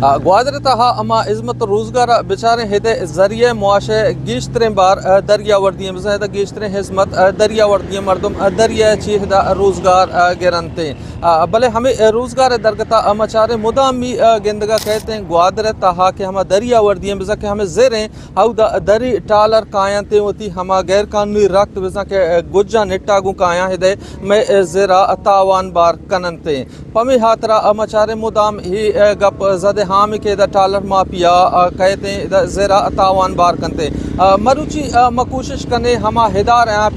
گوادر تہا اما عظمت روزگار بچارے ہدے ذریعے معاشے گیشترین بار دریا وردی بزہ گیشترین حزمت دریا وردی مردم دریا چی ہدا روزگار گرنتے بلے ہمیں روزگار درگتا مچارے مدامی گندگا کہتے ہیں گوادر تہا کہ ہما دریا وردی بزہ کہ ہمیں زیریں ہاو دا دری ٹالر کائنتے ہوتی ہما غیر قانونی رکھت بزہ کہ گجا نٹاگو کائیں ہدے میں زیرہ تاوان بار کننتے پمی ہاترا مچارے مدام ہی گپ زدے ہامی کے دا ٹالر مافیا کہتے ہیں دا زیرہ تاوان بار کنتے مروچی کوشش کرنے ہما ہدار ہیں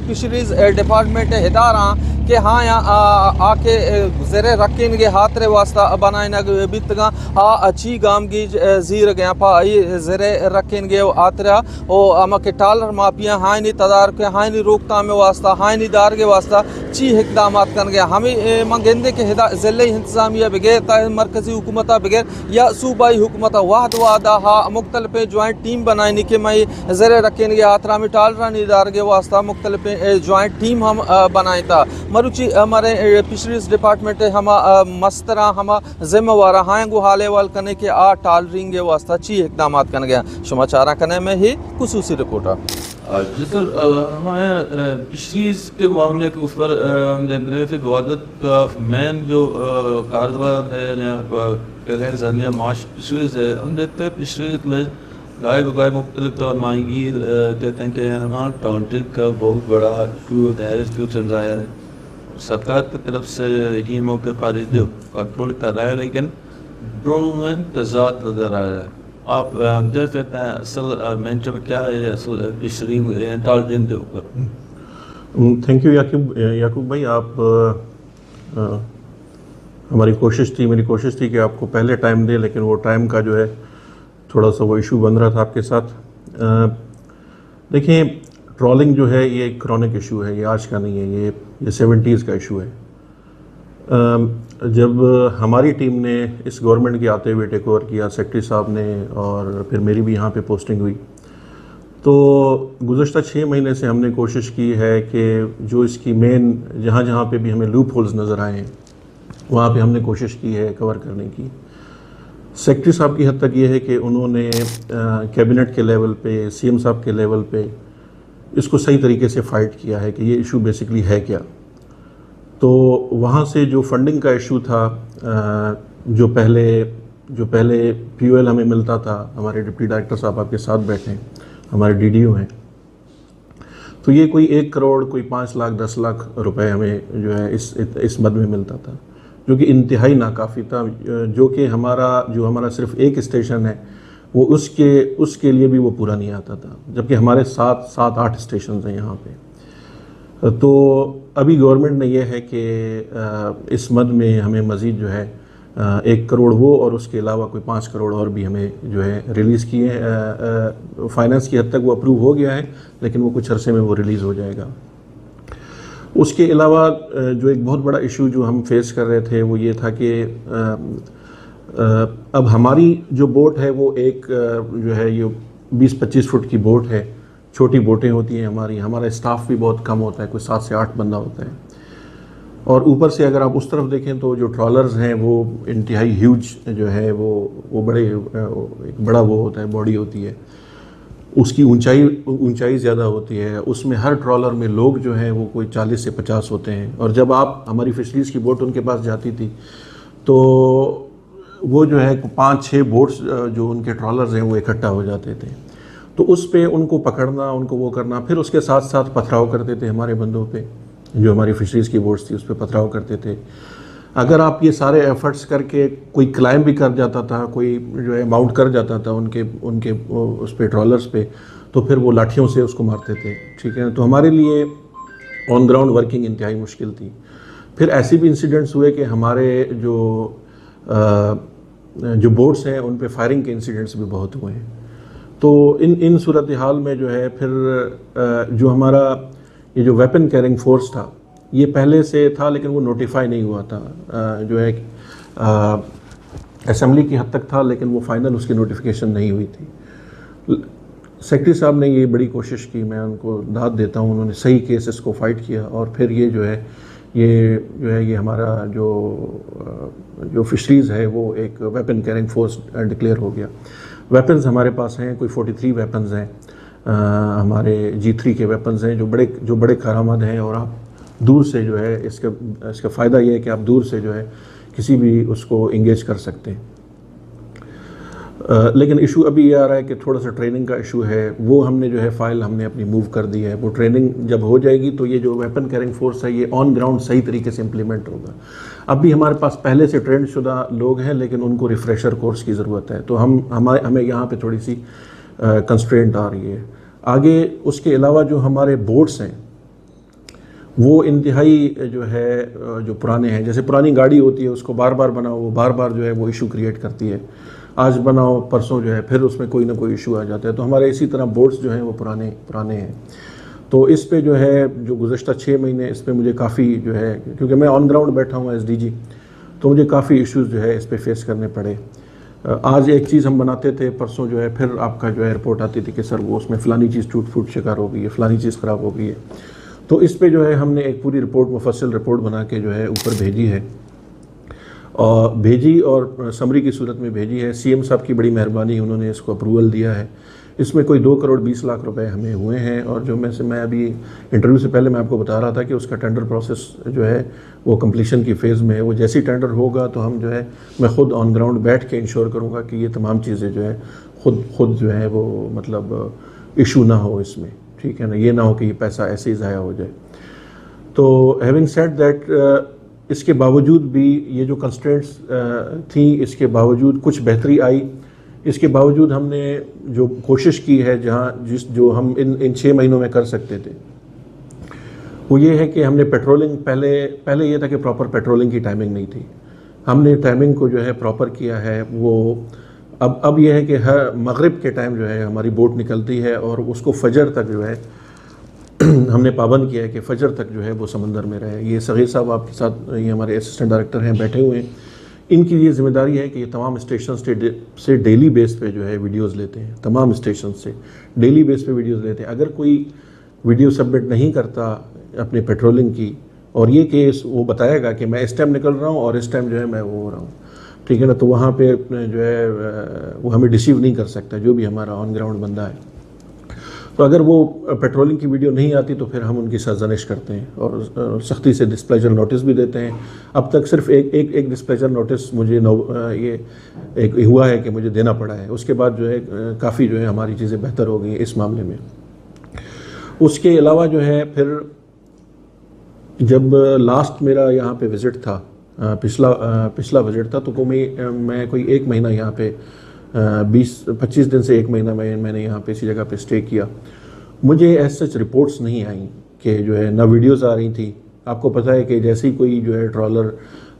فشریز ڈپارٹمنٹ ہدار ہیں کہ ہاں آ کے زیرے رکھیں گے ہاترے واسطہ بنائیں گے بیتگاں اچھی گام گی زیر گیا پا زیرے رکھیں گے آترا او اما کے ٹالر مافیا ہاں نہیں تدار کے ہاں نہیں روکتا میں واسطہ ہاں نہیں دار کے واسطہ چی اقدامات کر گیا ہمیں منگندے کے ضلعی انتظامیہ بغیر مرکزی حکومتہ بغیر یا صوبائی حکومتہ واحد وعدہ مختلف جوائنٹ ٹیم بنائیں کہ میں زیر رکھیں گے آترا میں ٹالرہ نہیں دار کے واسطہ مختلف جوائنٹ ٹیم ہم بنائیں تا مروچی ہمارے فشریز ڈپارٹمنٹ ہما مسترہ ہما ذمہ وارہ ہائیں گو حالے وال کنے کے ٹالرنگ کے واسطہ چی اقدامات کن گیا شما چارہ کنے میں ہی خصوصی رپورٹا جی سر ہمارے فشریز کے معاملے کے اوپر گوادر کا مین جو کاروبار ہے ذریعہ معاش فشریز ہے ہم دیکھتے ہیں فشریز میں گائے بگائے مختلف ماہی گیر کہتے ہیں کہ یہاں ٹاؤنٹنگ کا بہت بڑا ایشو چل رہا ہے سرکار کی طرف سے یہ موقع پر کنٹرول کر رہا ہے لیکن دونوں میں تضاد نظر آ رہا ہے آپ دیکھ سکتے ہیں اصل مینچر کیا ہے اصل فشری ٹاؤنٹنگ کے اوپر. تھینک یو یعقوب بھائی. آپ ہماری کوشش تھی میری کوشش تھی کہ آپ کو پہلے ٹائم دے لیکن وہ ٹائم کا جو ہے تھوڑا سا وہ ایشو بن رہا تھا آپ کے ساتھ. دیکھیں ٹرالنگ جو ہے یہ ایک کرونک ایشو ہے, یہ آج کا نہیں ہے, یہ 70s کا ایشو ہے. جب ہماری ٹیم نے اس گورنمنٹ کے آتے ہوئے ٹیک اوور کیا, سیکٹری صاحب نے اور پھر میری بھی یہاں پہ پوسٹنگ ہوئی, تو گزشتہ 6 مہینے سے ہم نے کوشش کی ہے کہ جو اس کی مین جہاں جہاں پہ بھی ہمیں لوپ ہولز نظر آئے ہیں وہاں پہ ہم نے کوشش کی ہے کور کرنے کی. سیکٹری صاحب کی حد تک یہ ہے کہ انہوں نے کیبنٹ کے لیول پہ, سی ایم صاحب کے لیول پہ اس کو صحیح طریقے سے فائٹ کیا ہے کہ یہ ایشو بیسکلی ہے کیا. تو وہاں سے جو فنڈنگ کا ایشو تھا, جو پہلے پی او ایل ہمیں ملتا تھا, ہمارے ڈپٹی ڈائریکٹر صاحب آپ کے ساتھ بیٹھے ہیں, ہمارے ڈی ڈی او ہیں, تو یہ کوئی 1 کروڑ کوئی 5 لاکھ 10 لاکھ روپے ہمیں جو ہے اس مد میں ملتا تھا, جو کہ انتہائی ناکافی تھا, جو کہ ہمارا صرف ایک اسٹیشن ہے وہ اس کے لیے بھی وہ پورا نہیں آتا تھا, جبکہ ہمارے 7-8 اسٹیشنز ہیں یہاں پہ. تو ابھی گورنمنٹ نے یہ ہے کہ اس مد میں ہمیں مزید جو ہے 1 کروڑ وہ اور اس کے علاوہ کوئی 5 کروڑ اور بھی ہمیں جو ہے ریلیز کیے ہیں. فائنانس کی حد تک وہ اپروو ہو گیا ہے لیکن وہ کچھ عرصے میں وہ ریلیز ہو جائے گا. اس کے علاوہ جو ایک بہت بڑا ایشو جو ہم فیس کر رہے تھے وہ یہ تھا کہ اب ہماری جو بوٹ ہے وہ ایک جو ہے یہ 20-25 فٹ کی بوٹ ہے, چھوٹی بوٹیں ہوتی ہیں ہمارا اسٹاف بھی بہت کم ہوتا ہے, کوئی 7 سے 8 بندہ ہوتا ہے. اور اوپر سے اگر آپ اس طرف دیکھیں تو جو ٹرالرز ہیں وہ انتہائی ہیوج جو ہے وہ بڑے ایک بڑا وہ ہوتا ہے, باڈی ہوتی ہے, اس کی اونچائی زیادہ ہوتی ہے. اس میں ہر ٹرالر میں لوگ جو ہیں وہ کوئی 40 سے 50 ہوتے ہیں. اور جب آپ ہماری فشریز کی بوٹ ان کے پاس جاتی تھی تو وہ جو ہے 5-6 بوٹس جو ان کے ٹرالرز ہیں وہ اکٹھا ہو جاتے تھے. تو اس پہ ان کو پکڑنا, ان کو وہ کرنا, پھر اس کے ساتھ ساتھ پتھراؤ کرتے تھے ہمارے بندوں پہ, جو ہماری فشریز کی بوٹس تھی اس پہ پتھراؤ کرتے تھے. اگر آپ یہ سارے ایفرٹس کر کے کوئی کلائم بھی کر جاتا تھا, کوئی جو ہے ماؤنٹ کر جاتا تھا ان کے اس پہ ٹرالرز پہ, تو پھر وہ لاٹھیوں سے اس کو مارتے تھے. ٹھیک ہے, تو ہمارے لیے آن گراؤنڈ ورکنگ انتہائی مشکل تھی. پھر ایسے بھی انسیڈنٹس ہوئے کہ ہمارے جو بوٹس ہیں ان پہ فائرنگ کے انسیڈنٹس بھی بہت ہوئے ہیں. تو ان صورتحال میں جو ہے پھر جو ہمارا یہ جو ویپن کیرنگ فورس تھا یہ پہلے سے تھا لیکن وہ نوٹیفائی نہیں ہوا تھا, جو ہے اسمبلی کی حد تک تھا لیکن وہ فائنل اس کی نوٹیفیکیشن نہیں ہوئی تھی. سیکٹری صاحب نے یہ بڑی کوشش کی, میں ان کو داد دیتا ہوں, انہوں نے صحیح کیسز کو فائٹ کیا اور پھر یہ جو ہے یہ جو ہے یہ ہمارا جو فشریز ہے وہ ایک ویپن کیرنگ فورس ڈکلیئر ہو گیا. ویپنز ہمارے پاس ہیں کوئی 43 ویپنز ہیں ہمارے G3 کے ویپنز ہیں جو بڑے کارآمد ہیں, اور آپ دور سے جو ہے اس کا فائدہ یہ ہے کہ آپ دور سے جو ہے کسی بھی اس کو انگیج کر سکتے ہیں. لیکن ایشو ابھی یہ آ رہا ہے کہ تھوڑا سا ٹریننگ کا ایشو ہے. وہ ہم نے جو ہے فائل ہم نے اپنی موو کر دی ہے. وہ ٹریننگ جب ہو جائے گی تو یہ جو ویپن کیرنگ فورس ہے یہ آن گراؤنڈ صحیح طریقے سے امپلیمنٹ ہوگا. اب بھی ہمارے پاس پہلے سے ٹرینڈ شدہ لوگ ہیں لیکن ان کو ریفریشر کورس کی ضرورت ہے, تو ہمیں یہاں پہ تھوڑی سی کنسٹرینٹ آ رہی ہے. آگے اس کے علاوہ جو ہمارے بورڈس ہیں وہ انتہائی جو پرانے ہیں. جیسے پرانی گاڑی ہوتی ہے اس کو بار بار بناؤ, وہ بار بار جو ہے وہ ایشو کریٹ کرتی ہے. آج بناؤ پرسوں جو ہے پھر اس میں کوئی نہ کوئی ایشو آ جاتا ہے. تو ہمارے اسی طرح بورڈز جو ہیں وہ پرانے ہیں. تو اس پہ جو ہے جو گزشتہ 6 مہینے اس پہ مجھے کافی جو ہے, کیونکہ میں آن گراؤنڈ بیٹھا ہوں ایس ڈی جی, تو مجھے کافی ایشوز جو ہے اس پہ فیس کرنے پڑے. آج ایک چیز ہم بناتے تھے, پرسوں جو ہے پھر آپ کا جو ہے رپورٹ آتی تھی کہ سر وہ اس میں فلانی چیز ٹوٹ پھوٹ شکار ہو گئی ہے, فلانی چیز خراب ہو گئی ہے. تو اس پہ جو ہے ہم نے ایک پوری رپورٹ, مفصل رپورٹ بنا کے جو ہے اوپر بھیجی ہے, اور سمری کی صورت میں بھیجی ہے. سی ایم صاحب کی بڑی مہربانی, انہوں نے اس کو اپروول دیا ہے. اس میں کوئی 2 کروڑ 20 لاکھ روپے ہمیں ہوئے ہیں, اور جو میں ابھی انٹرویو سے پہلے میں آپ کو بتا رہا تھا کہ اس کا ٹینڈر پروسیس جو ہے وہ کمپلیشن کی فیز میں ہے. وہ جیسی ٹینڈر ہوگا تو ہم جو ہے میں خود آن گراؤنڈ بیٹھ کے انشور کروں گا کہ یہ تمام چیزیں جو ہے خود جو ہے وہ مطلب ایشو نہ ہو اس میں, ٹھیک ہے نا. یہ نہ ہو کہ یہ پیسہ ایسے ہی ضائع ہو جائے. تو ہیونگ سیڈ دیٹ, اس کے باوجود بھی یہ جو کنسٹرینٹس تھیں, اس کے باوجود کچھ بہتری آئی. اس کے باوجود ہم نے جو کوشش کی ہے جو ہم ان 6 مہینوں میں کر سکتے تھے, وہ یہ ہے کہ ہم نے پیٹرولنگ پہلے یہ تھا کہ پراپر پیٹرولنگ کی ٹائمنگ نہیں تھی. ہم نے ٹائمنگ کو جو ہے پراپر کیا ہے. وہ اب یہ ہے کہ ہر مغرب کے ٹائم جو ہے ہماری بوٹ نکلتی ہے, اور اس کو فجر تک جو ہے ہم نے پابند کیا ہے کہ فجر تک جو ہے وہ سمندر میں رہے. یہ صغیر صاحب آپ کے ساتھ, یہ ہمارے اسسٹنٹ ڈائریکٹر ہیں بیٹھے ہوئے ہیں, ان کی یہ ذمہ داری ہے کہ یہ تمام اسٹیشنز سے ڈیلی بیس پہ جو ہے ویڈیوز لیتے ہیں. تمام اسٹیشنز سے ڈیلی بیس پہ ویڈیوز لیتے ہیں. اگر کوئی ویڈیو سبمٹ نہیں کرتا اپنے پیٹرولنگ کی, اور یہ کیس وہ بتائے گا کہ میں اس ٹائم نکل رہا ہوں اور اس ٹائم جو ہے میں وہ ہو رہا ہوں, ٹھیک ہے نا, تو وہاں پہ جو ہے وہ ہمیں ڈیسیو نہیں کر سکتا جو بھی ہمارا آن گراؤنڈ بندہ ہے. تو اگر وہ پیٹرولنگ کی ویڈیو نہیں آتی تو پھر ہم ان کی سرزنش کرتے ہیں اور سختی سے ڈسپلیجر نوٹس بھی دیتے ہیں. اب تک صرف ایک ڈسپلیجر نوٹس مجھے یہ ایک ہوا ہے کہ مجھے دینا پڑا ہے. اس کے بعد جو ہے کافی جو ہے ہماری چیزیں بہتر ہو گئی ہیں اس معاملے میں. اس کے علاوہ جو ہے پھر جب لاسٹ میرا یہاں پہ وزٹ تھا, پچھلا وزٹ تھا, تو میں کوئی 1 مہینہ یہاں پہ 20-25 دن سے 1 مہینہ میں نے یہاں پہ اسی جگہ پہ اسٹے کیا. مجھے ایز سچ رپورٹس نہیں آئیں کہ جو ہے نہ ویڈیوز آ رہی تھی. آپ کو پتہ ہے کہ جیسے ہی کوئی جو ہے ٹرالر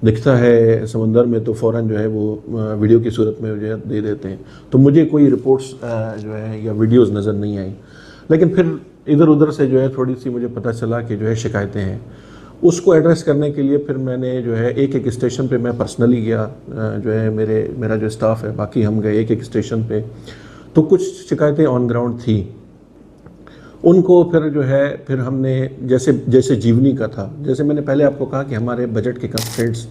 دکھتا ہے سمندر میں تو فوراً جو ہے وہ ویڈیو کی صورت میں جو ہے دے دیتے ہیں. تو مجھے کوئی رپورٹس جو ہے یا ویڈیوز نظر نہیں آئیں. لیکن پھر ادھر ادھر سے جو ہے تھوڑی سی مجھے پتہ چلا کہ جو ہے شکایتیں ہیں. اس کو ایڈریس کرنے کے لیے پھر میں نے جو ہے ایک اسٹیشن پہ میں پرسنلی گیا, جو ہے میرا جو اسٹاف ہے باقی ہم گئے ایک اسٹیشن پہ. تو کچھ شکایتیں آن گراؤنڈ تھیں. ان کو پھر ہم نے جیسے جیونی کا تھا, جیسے میں نے پہلے آپ کو کہا کہ ہمارے بجٹ کے کنسٹرینٹس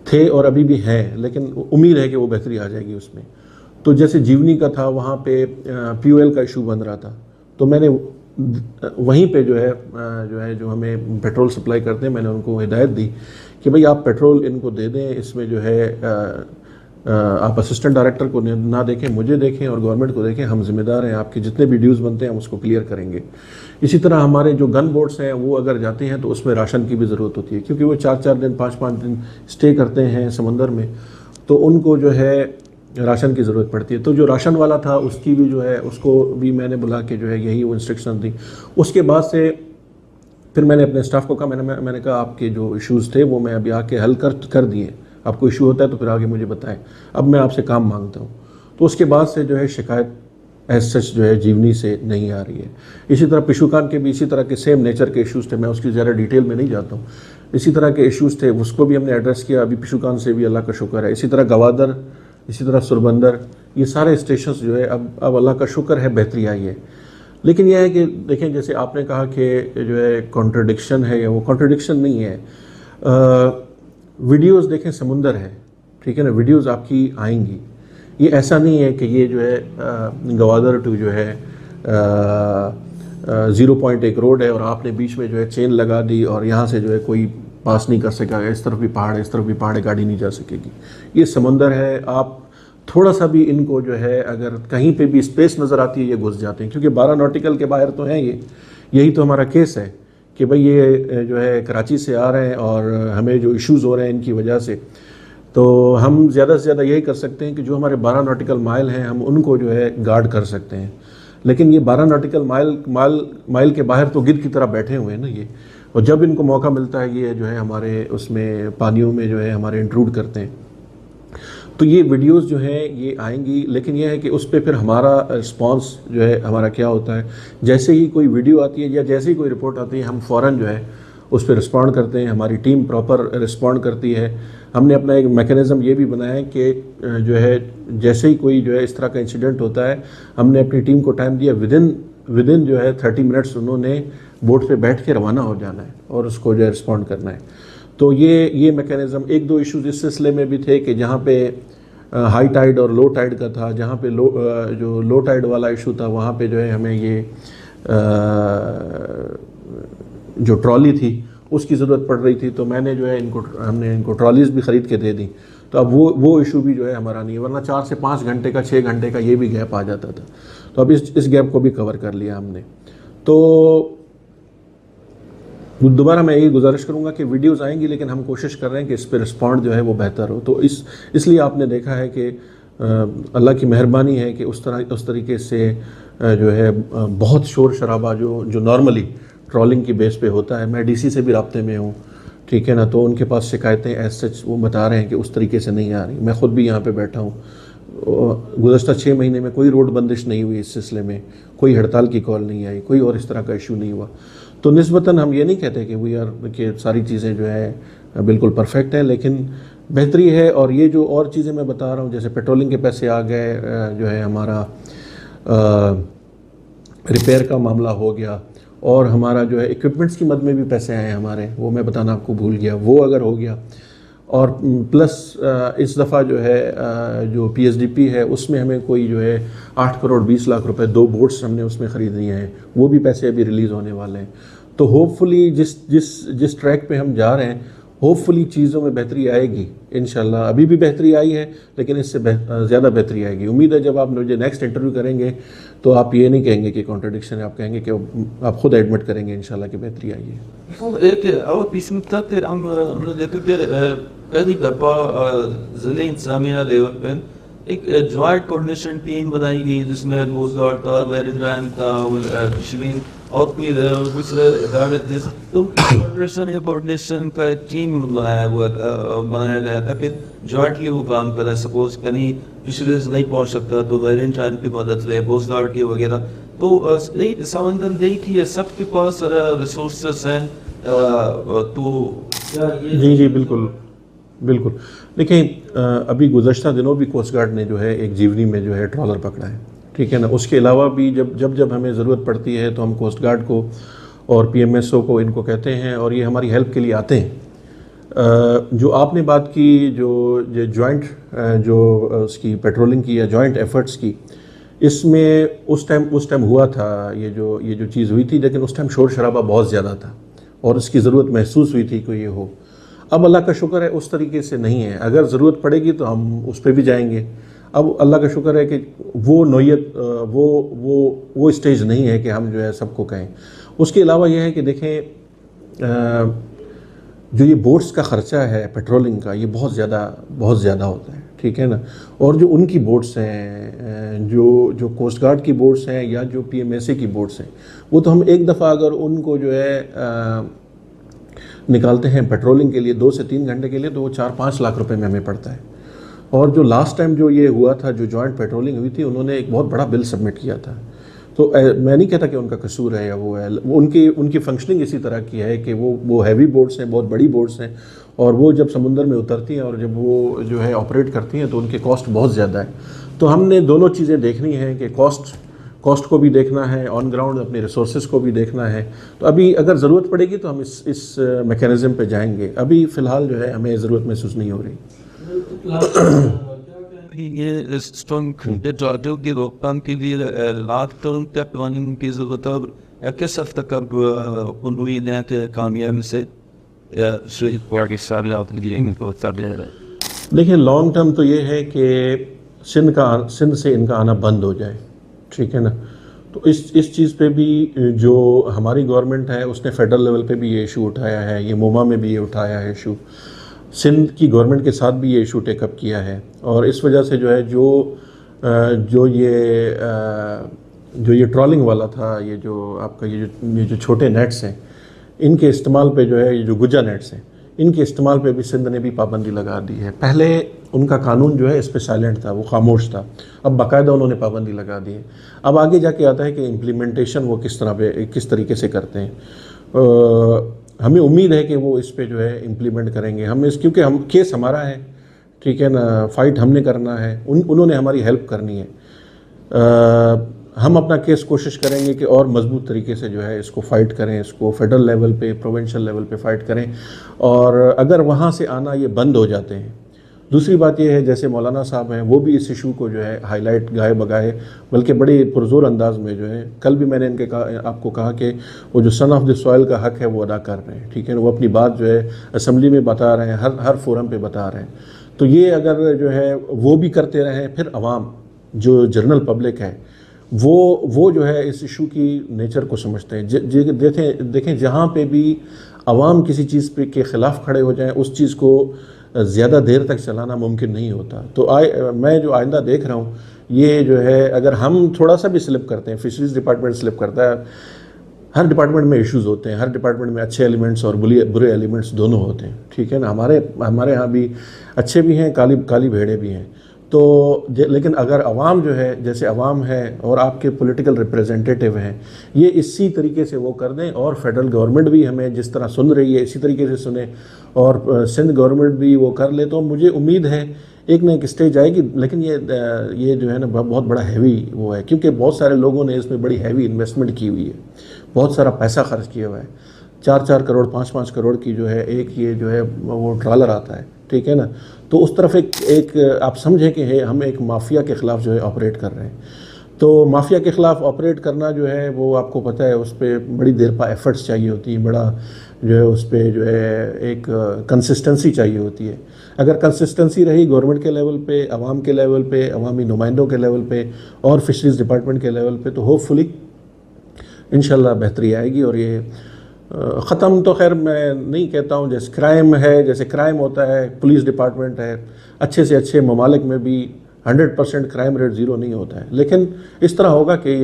تھے اور ابھی بھی ہیں, لیکن امید ہے کہ وہ بہتری آ جائے گی اس میں. تو جیسے جیونی کا تھا, وہاں پہ پی او ایل کا ایشو بن رہا تھا, تو میں نے وہیں پہ جو ہمیں پیٹرول سپلائی کرتے ہیں, میں نے ان کو ہدایت دی کہ بھئی آپ پیٹرول ان کو دے دیں. اس میں جو ہے آپ اسسٹنٹ ڈائریکٹر کو نہ دیکھیں, مجھے دیکھیں اور گورنمنٹ کو دیکھیں. ہم ذمہ دار ہیں, آپ کے جتنے بھی ڈیوز بنتے ہیں ہم اس کو کلیئر کریں گے. اسی طرح ہمارے جو گن بورڈس ہیں وہ اگر جاتے ہیں تو اس میں راشن کی بھی ضرورت ہوتی ہے, کیونکہ وہ 4 دن 5 دن اسٹے کرتے ہیں سمندر میں, تو ان کو جو ہے راشن کی ضرورت پڑتی ہے. تو جو راشن والا تھا اس کی بھی جو ہے اس کو بھی میں نے بلا کے جو ہے یہی وہ انسٹرکشن دی. اس کے بعد سے پھر میں نے اپنے اسٹاف کو کہا, میں نے کہا آپ کے جو ایشوز تھے وہ میں ابھی آ کے حل کر دیے. آپ کو ایشو ہوتا ہے تو پھر آگے مجھے بتائیں, اب میں آپ سے کام مانگتا ہوں. تو اس کے بعد سے جو ہے شکایت ایز سچ جو ہے جیونی سے نہیں آ رہی ہے. اسی طرح پشوکان کے بھی اسی طرح کے سیم نیچر کے ایشوز تھے, میں اس کی زیادہ ڈیٹیل میں نہیں جاتا ہوں. اسی طرح کے ایشوز تھے, اس کو بھی ہم نے ایڈریس کیا. ابھی پشوکان سے بھی اللہ کا شکر ہے. اسی طرح گوادر, اسی طرح سربندر, یہ سارے اسٹیشنز جو ہے اب اللہ کا شکر ہے بہتری آئی ہے. لیکن یہ ہے کہ دیکھیں جیسے آپ نے کہا کہ جو ہے کانٹرڈکشن ہے، یا وہ کانٹرڈکشن نہیں ہے. ویڈیوز دیکھیں سمندر ہے، ٹھیک ہے نا، ویڈیوز آپ کی آئیں گی. یہ ایسا نہیں ہے کہ یہ جو ہے گوادر ٹو جو ہے 0.1 روڈ ہے اور آپ نے بیچ میں جو ہے چین لگا دی اور یہاں سے جو ہے کوئی پاس نہیں کر سکا، اس طرف بھی پہاڑ ہے اس طرف بھی پہاڑ ہے، گاڑی نہیں جا سکے گی. یہ سمندر ہے، آپ تھوڑا سا بھی ان کو جو ہے اگر کہیں پہ بھی اسپیس نظر آتی ہے یہ گھس جاتے ہیں، کیونکہ 12 نوٹیکل کے باہر تو ہیں یہ. یہی تو ہمارا کیس ہے کہ بھئی یہ جو ہے کراچی سے آ رہے ہیں اور ہمیں جو ایشوز ہو رہے ہیں ان کی وجہ سے، تو ہم زیادہ سے زیادہ یہی کر سکتے ہیں کہ جو ہمارے 12 نوٹیکل مائل ہیں ہم ان کو جو ہے گارڈ کر سکتے ہیں. لیکن یہ 12 نوٹیکل مائل کے باہر تو گدھ کی طرح بیٹھے ہوئے ہیں نا یہ، اور جب ان کو موقع ملتا ہے یہ جو ہے ہمارے اس میں پانیوں میں جو ہے ہمارے انٹروڈ کرتے ہیں. تو یہ ویڈیوز جو ہیں یہ آئیں گی، لیکن یہ ہے کہ اس پہ پھر ہمارا رسپانس جو ہے ہمارا کیا ہوتا ہے، جیسے ہی کوئی ویڈیو آتی ہے یا جیسے ہی کوئی رپورٹ آتی ہے ہم فوراً جو ہے اس پہ رسپونڈ کرتے ہیں. ہماری ٹیم پراپر رسپونڈ کرتی ہے. ہم نے اپنا ایک میکینزم یہ بھی بنایا ہے کہ جو ہے جیسے ہی کوئی جو ہے اس طرح کا انسیڈنٹ ہوتا ہے ہم نے اپنی ٹیم کو ٹائم دیا، ودن جو ہے 30 منٹس انہوں نے بوٹ پہ بیٹھ کے روانہ ہو جانا ہے اور اس کو جو ہے رسپونڈ کرنا ہے. تو یہ میکینزم، 1-2 ایشوز اس سلسلے میں بھی تھے کہ جہاں پہ ہائی ٹائیڈ اور لو ٹائیڈ کا تھا، جہاں پہ جو لو ٹائیڈ والا ایشو تھا وہاں پہ جو ہے ہمیں یہ جو ٹرالی تھی اس کی ضرورت پڑ رہی تھی، تو میں نے جو ہے ہم نے ان کو ٹرالیز بھی خرید کے دے دی. تو اب وہ ایشو بھی جو ہے ہمارا نہیں ہے، ورنہ 4 سے 5 گھنٹے کا 6 گھنٹے کا یہ بھی گیپ آ جاتا تھا. تو اب اس گیپ کو بھی کور کر لیا ہم نے. تو دوبارہ میں یہی گزارش کروں گا کہ ویڈیوز آئیں گی، لیکن ہم کوشش کر رہے ہیں کہ اس پہ رسپونڈ جو ہے وہ بہتر ہو. تو اس لیے آپ نے دیکھا ہے کہ اللہ کی مہربانی ہے کہ اس طریقے سے جو ہے بہت شور شرابہ جو نارملی ٹرولنگ کی بیس پہ ہوتا ہے. میں ڈی سی سے بھی رابطے میں ہوں، ٹھیک ہے نا، تو ان کے پاس شکایتیں ایز سچ وہ بتا رہے ہیں کہ اس طریقے سے نہیں آ رہی. میں خود بھی یہاں پہ بیٹھا ہوں، گزشتہ 6 مہینے میں کوئی روڈ بندش نہیں ہوئی، اس سلسلے میں کوئی ہڑتال کی کال نہیں آئی، کوئی اور اس طرح کا ایشو نہیں ہوا. تو نسبتاً ہم یہ نہیں کہتے کہ ساری چیزیں جو ہے بالکل پرفیکٹ ہیں، لیکن بہتری ہے. اور یہ جو اور چیزیں میں بتا رہا ہوں جیسے پیٹرولنگ کے پیسے آ گئے، جو ہے ہمارا ریپیئر کا معاملہ ہو گیا، اور ہمارا جو ہے ایکوپمنٹس کی مد میں بھی پیسے آئے ہمارے، وہ میں بتانا آپ کو بھول گیا، وہ اگر ہو گیا. اور پلس اس دفعہ جو ہے جو پی ایس ڈی پی ہے اس میں ہمیں کوئی جو ہے 8 کروڑ 20 لاکھ روپے 2 بوٹس ہم نے اس میں خریدنی ہیں، وہ بھی پیسے ابھی ریلیز ہونے والے ہیں. تو ہوپ فلی جس ٹریک پہ ہم جا رہے ہیں ہوپ فلی چیزوں میں بہتری آئے گی انشاءاللہ. ابھی بھی بہتری آئی ہے لیکن اس سے زیادہ بہتری آئے گی. امید ہے جب آپ مجھے نیکسٹ انٹرویو کریں گے تو آپ یہ نہیں کہیں گے کہ کانٹرڈکشن ہے، آپ کہیں گے کہ آپ خود ایڈمٹ کریں گے انشاءاللہ کہ بہتری آئی ہے. اور پیس متأثر پہلی دفعہ ضلع انتظامیہ لیول پہ ایک جوائنٹ کوآرڈینیشن ٹیم بنائی گئی جس میں روزگار تھا، ویریڈرائن تھا، شرین اور کوئی دوسرے ادارے تھے. تو کوآرڈینیشن کا ٹیم بنایا گیا تھا کہ جوائنٹلی وہ کام کرے. سپوز کہیں فشریز نہیں پہنچ سکتا تو ویریڈرائن کی مدد لے، روزگار کی وغیرہ. تو سمندر نہیں تھی، سب کے پاس ریسورسز ہیں. تو جی بالکل. دیکھیں ابھی گزشتہ دنوں بھی کوسٹ گارڈ نے جو ہے ایک جیونی میں جو ہے ٹرالر پکڑا ہے، ٹھیک ہے نا. اس کے علاوہ بھی جب ہمیں ضرورت پڑتی ہے تو ہم کوسٹ گارڈ کو اور پی ایم ایس او کو ان کو کہتے ہیں اور یہ ہماری ہیلپ کے لیے آتے ہیں. جو آپ نے بات کی جو جوائنٹ جو اس کی پیٹرولنگ کی یا جوائنٹ ایفرٹس کی، اس میں اس ٹائم ہوا تھا یہ جو چیز ہوئی تھی، لیکن اس ٹائم شور شرابہ بہت زیادہ تھا اور اس کی ضرورت محسوس ہوئی تھی کہ یہ ہو. اب اللہ کا شکر ہے اس طریقے سے نہیں ہے. اگر ضرورت پڑے گی تو ہم اس پہ بھی جائیں گے. اب اللہ کا شکر ہے کہ وہ نوعیت وہ اسٹیج نہیں ہے کہ ہم جو ہے سب کو کہیں. اس کے علاوہ یہ ہے کہ دیکھیں جو یہ بوٹس کا خرچہ ہے پیٹرولنگ کا، یہ بہت زیادہ ہوتا ہے، ٹھیک ہے نا. اور جو ان کی بوٹس ہیں، جو کوسٹ گارڈ کی بوٹس ہیں یا جو پی ایم ایس اے کی بوٹس ہیں، وہ تو ہم ایک دفعہ اگر ان کو جو ہے نکالتے ہیں پیٹرولنگ کے لیے 2 سے 3 گھنٹے کے لیے تو وہ 4-5 لاکھ روپے میں ہمیں پڑتا ہے. اور جو لاسٹ ٹائم جو یہ ہوا تھا، جو جوائنٹ پیٹرولنگ ہوئی تھی، انہوں نے ایک بہت بڑا بل سبمٹ کیا تھا. تو میں نہیں کہتا کہ ان کا قصور ہے یا وہ ہے، ان کی فنکشننگ اسی طرح کی ہے کہ وہ ہیوی بوٹس ہیں، بہت بڑی بوٹس ہیں، اور وہ جب سمندر میں اترتی ہیں اور جب وہ جو ہے آپریٹ کرتی ہیں تو ان کے کاسٹ بہت زیادہ ہے. تو ہم نے دونوں چیزیں دیکھنی ہیں کہ کاسٹ کو بھی دیکھنا ہے، آن گراؤنڈ اپنے ریسورسز کو بھی دیکھنا ہے. تو ابھی اگر ضرورت پڑے گی تو ہم اس میکینزم پہ جائیں گے. ابھی فی الحال جو ہے ہمیں ضرورت محسوس نہیں ہو رہی. یہ اسٹرانگ ڈرگوں کی روک تھام کے لیے لانگ ٹرم کیا پلاننگ کی ضرورت ہے، اور کس حد تک اب امید ہے کہ کامیابی سے دیکھیں لانگ ٹرم تو یہ ہے کہ سندھ سے ان کا آنا بند ہو جائے، ٹھیک ہے نا. تو اس چیز پہ بھی جو ہماری گورنمنٹ ہے اس نے فیڈرل لیول پہ بھی یہ ایشو اٹھایا ہے، یہ موما میں بھی یہ اٹھایا ہے ایشو، سندھ کی گورنمنٹ کے ساتھ بھی یہ ایشو ٹیک اپ کیا ہے. اور اس وجہ سے جو ہے جو یہ ٹرالنگ والا تھا، یہ جو آپ کا یہ جو چھوٹے نیٹس ہیں ان کے استعمال پہ جو ہے، یہ جو گجا نیٹس ہیں ان کے استعمال پہ بھی سندھ نے بھی پابندی لگا دی ہے. پہلے ان کا قانون جو ہے اس پہ سائلنٹ تھا، وہ خاموش تھا. اب باقاعدہ انہوں نے پابندی لگا دی ہے. اب آگے جا کے آتا ہے کہ امپلیمنٹیشن وہ کس طریقے سے کرتے ہیں. ہمیں امید ہے کہ وہ اس پہ جو ہے امپلیمنٹ کریں گے. کیونکہ کیس ہمارا ہے، ٹھیک ہے نا، فائٹ ہم نے کرنا ہے، انہوں نے ہماری ہیلپ کرنی ہے. ہم اپنا کیس کوشش کریں گے کہ اور مضبوط طریقے سے جو ہے اس کو فائٹ کریں، اس کو فیڈرل لیول پہ، پروونشل لیول پہ فائٹ کریں. اور اگر وہاں سے آنا یہ بند ہو جاتے ہیں، دوسری بات یہ ہے جیسے مولانا صاحب ہیں وہ بھی اس ایشو کو جو ہے ہائی لائٹ گائے بگائے، بلکہ بڑے پرزور انداز میں جو ہے، کل بھی میں نے آپ کو کہا کہ وہ جو سن آف دی سوائل کا حق ہے وہ ادا کر رہے ہیں، ٹھیک ہے نا. وہ اپنی بات جو ہے اسمبلی میں بتا رہے ہیں، ہر فورم پہ بتا رہے ہیں. تو یہ اگر جو ہے وہ بھی کرتے رہیں، پھر عوام جو جنرل پبلک ہے وہ جو ہے اس ایشو کی نیچر کو سمجھتے ہیں. دیکھیں جہاں پہ بھی عوام کسی چیز پہ کے خلاف کھڑے ہو جائیں اس چیز کو زیادہ دیر تک چلانا ممکن نہیں ہوتا. تو میں جو آئندہ دیکھ رہا ہوں یہ جو ہے اگر ہم تھوڑا سا بھی سلپ کرتے ہیں، فشریز ڈپارٹمنٹ سلپ کرتا ہے، ہر ڈپارٹمنٹ میں ایشوز ہوتے ہیں، ہر ڈپارٹمنٹ میں اچھے ایلیمنٹس اور برے ایلیمنٹس دونوں ہوتے ہیں، ٹھیک ہے نا. ہمارے ہاں بھی اچھے بھی ہیں، کالی بھیڑے بھی ہیں. تو لیکن اگر عوام جو ہے، جیسے عوام ہے اور آپ کے پولیٹیکل ریپریزنٹیٹیو ہیں، یہ اسی طریقے سے وہ کر دیں، اور فیڈرل گورنمنٹ بھی ہمیں جس طرح سن رہی ہے اسی طریقے سے سنیں، اور سندھ گورنمنٹ بھی وہ کر لے، تو مجھے امید ہے ایک نہ ایک اسٹیج آئے گی. لیکن یہ جو ہے نا بہت بڑا ہیوی وہ ہے، کیونکہ بہت سارے لوگوں نے اس میں بڑی ہیوی انویسٹمنٹ کی ہوئی ہے، بہت سارا پیسہ خرچ کیا ہوا ہے. 4 کروڑ 5 کروڑ کی جو ہے ایک یہ جو ہے وہ ٹرالر آتا ہے، ٹھیک ہے نا. تو اس طرف ایک آپ سمجھیں کہ ہم ایک مافیا کے خلاف جو ہے آپریٹ کر رہے ہیں. تو مافیا کے خلاف آپریٹ کرنا جو ہے وہ آپ کو پتہ ہے اس پہ بڑی دیر پا ایفرٹس چاہیے ہوتی ہیں، بڑا جو ہے اس پہ جو ہے ایک کنسسٹنسی چاہیے ہوتی ہے. اگر کنسسٹنسی رہی گورنمنٹ کے لیول پہ، عوام کے لیول پہ، عوامی نمائندوں کے لیول پہ اور فشریز ڈپارٹمنٹ کے لیول پہ، تو ہوپ فلی انشاءاللہ بہتری آئے گی. اور یہ ختم تو خیر میں نہیں کہتا ہوں، جیسے کرائم ہے، جیسے کرائم ہوتا ہے، پولیس ڈپارٹمنٹ ہے، اچھے سے اچھے ممالک میں بھی 100% کرائم ریٹ 0 نہیں ہوتا ہے. لیکن اس طرح ہوگا کہ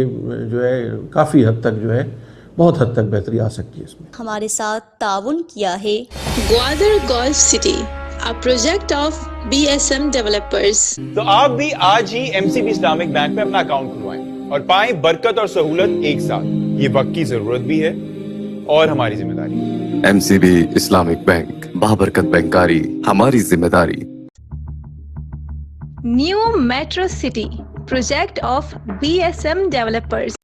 جو ہے کافی حد تک جو ہے بہت حد تک بہتری آ سکتی ہے اس میں. ہمارے ساتھ تعاون کیا ہے Gwadar golf city, a project of BSM developers. تو آپ بھی آج ہی MCB اسلامک بینک میں اپنا اکاؤنٹ کھلوائیں اور پائیں برکت اور سہولت ایک ساتھ. یہ وقت کی ضرورت بھی ہے اور ہماری ذمہ داری. MCB اسلامک بینک، بابرکت بینکاری ہماری ذمہ داری. New metro city, project of BSM developers.